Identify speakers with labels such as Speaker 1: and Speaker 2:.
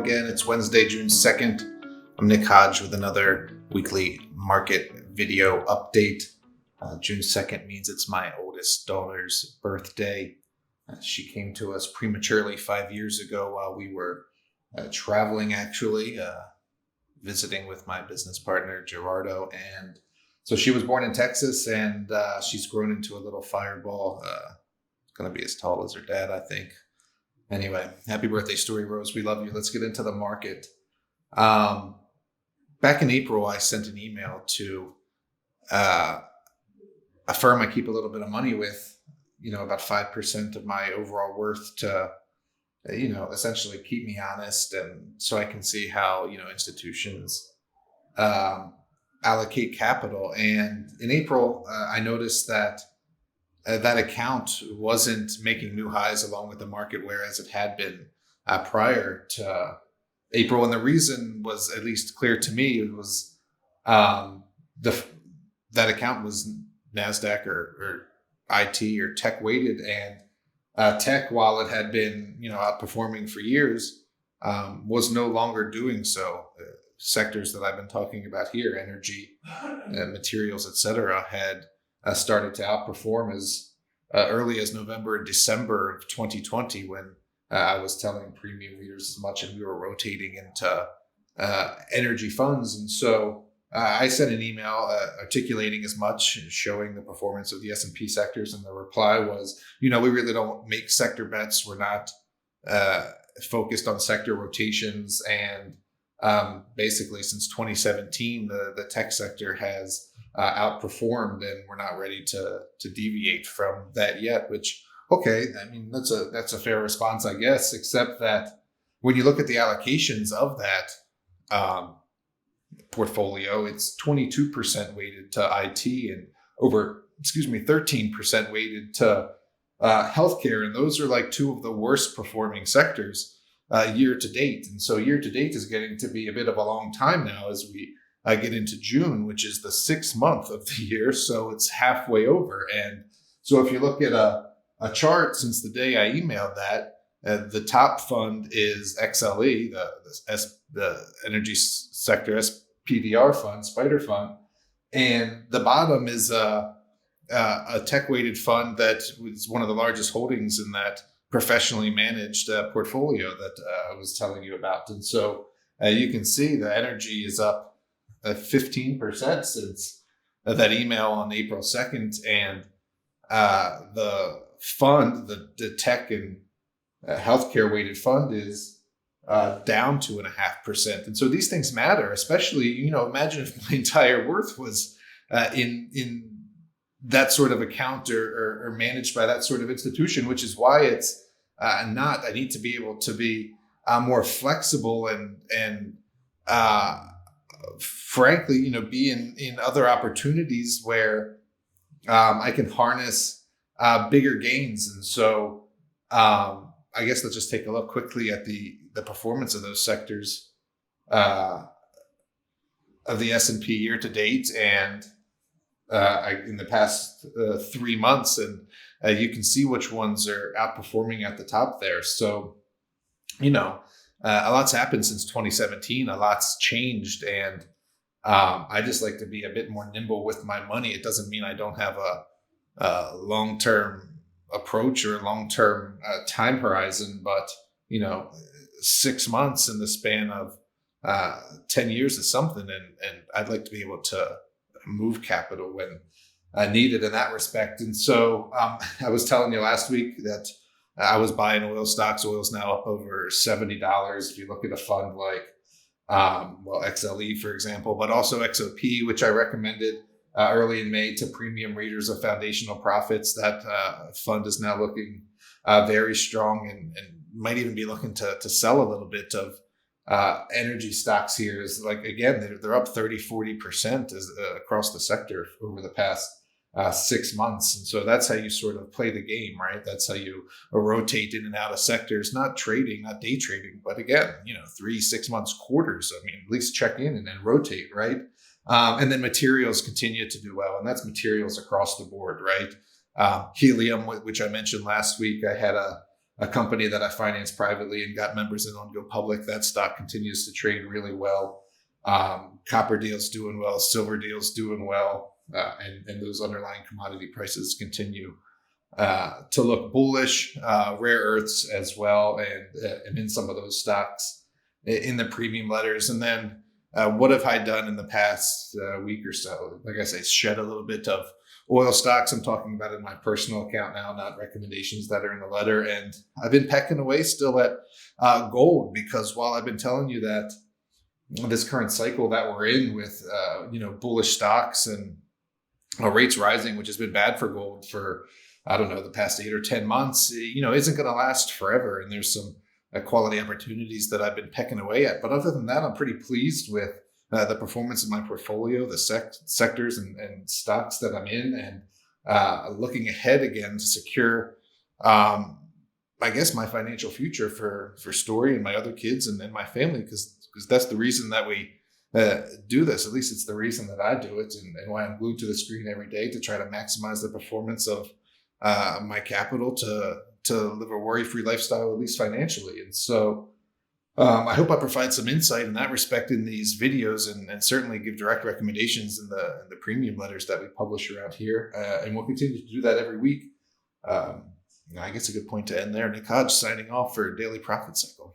Speaker 1: again. It's Wednesday, June 2nd. I'm Nick Hodge with another weekly market video update. June 2nd means it's my oldest daughter's birthday. She came to us prematurely 5 years ago while we were traveling, actually, visiting with my business partner, Gerardo. And so she was born in Texas, and she's grown into a little fireball. Going to be as tall as her dad, I think. Anyway, happy birthday, Story Rose. We love you. Let's get into the market. Back in April, I sent an email to a firm I keep a little bit of money with, about 5% of my overall worth to, essentially keep me honest, and so I can see how, institutions allocate capital. And in April, I noticed that that account wasn't making new highs along with the market, whereas it had been prior to April. And the reason was at least clear to me. It was that account was NASDAQ or IT or tech weighted, and tech, while it had been outperforming for years, was no longer doing so. Sectors that I've been talking about here, energy, materials, etc., had started to outperform as early as November and December of 2020, when I was telling premium readers as much, and we were rotating into energy funds. And so I sent an email articulating as much, showing the performance of the S&P sectors. And the reply was, we really don't make sector bets. We're not focused on sector rotations. And basically, since 2017, the tech sector has outperformed, and we're not ready to deviate from that yet. Which, okay, I mean, that's a fair response, I guess, except that when you look at the allocations of that portfolio, it's 22% weighted to IT and 13% weighted to healthcare. And those are like two of the worst performing sectors year to date. And so year to date is getting to be a bit of a long time now as we get into June, which is the 6th month of the year. So it's halfway over. And so if you look at a chart since the day I emailed that, the top fund is XLE, the energy sector SPDR fund, Spider Fund. And the bottom is a tech-weighted fund that was one of the largest holdings in that professionally managed portfolio that I was telling you about. And so you can see the energy is up 15% since that email on April 2nd. And the fund, the tech and healthcare weighted fund, is down 2.5%. And so these things matter, especially, imagine if my entire worth was in that sort of account or managed by that sort of institution, which is why it's not. I need to be able to be more flexible and frankly, be in other opportunities where I can harness bigger gains. And so I guess let's just take a look quickly at the performance of those sectors of the S&P year to date and in the past 3 months. And you can see which ones are outperforming at the top there. So, a lot's happened since 2017. A lot's changed. And I just like to be a bit more nimble with my money. It doesn't mean I don't have a long-term approach or a long-term time horizon, but 6 months in the span of 10 years is something, and I'd like to be able to move capital when needed in that respect. And so I was telling you last week that I was buying oil stocks. Oil's now up over $70. If you look at a fund like XLE, for example, but also XOP, which I recommended early in May to premium readers of Foundational Profits. That fund is now looking very strong and might even be looking to sell a little bit of energy stocks here. Is like, again, they're up 30-40% across the sector over the past 6 months. And so that's how you sort of play the game, right? That's how you rotate in and out of sectors, not trading, not day trading, but again, 3-6 months, quarters. I mean, at least check in and then rotate, right? And then materials continue to do well, and that's materials across the board, right? Helium, which I mentioned last week, I had a a company that I financed privately and got members in on go public. That stock continues to trade really well. Copper deals doing well, silver deals doing well, and those underlying commodity prices continue to look bullish. Rare earths as well, and in some of those stocks in the premium letters. And then what have I done in the past week or so? Like I say, shed a little bit of oil stocks. I'm talking about in my personal account now, not recommendations that are in the letter. And I've been pecking away still at gold, because while I've been telling you that this current cycle that we're in with bullish stocks and rates rising, which has been bad for gold for, I don't know, the past 8 or 10 months, isn't going to last forever. And there's some quality opportunities that I've been pecking away at. But other than that, I'm pretty pleased with the performance of my portfolio, the sectors and stocks that I'm in, and looking ahead again to secure, I guess, my financial future for Story and my other kids and my family, because that's the reason that we do this. At least it's the reason that I do it, and why I'm glued to the screen every day, to try to maximize the performance of my capital to live a worry-free lifestyle, at least financially. And so I hope I provide some insight in that respect in these videos, and certainly give direct recommendations in the premium letters that we publish around here. And we'll continue to do that every week. I guess a good point to end there. Nick Hodge signing off for Daily Profit Cycle.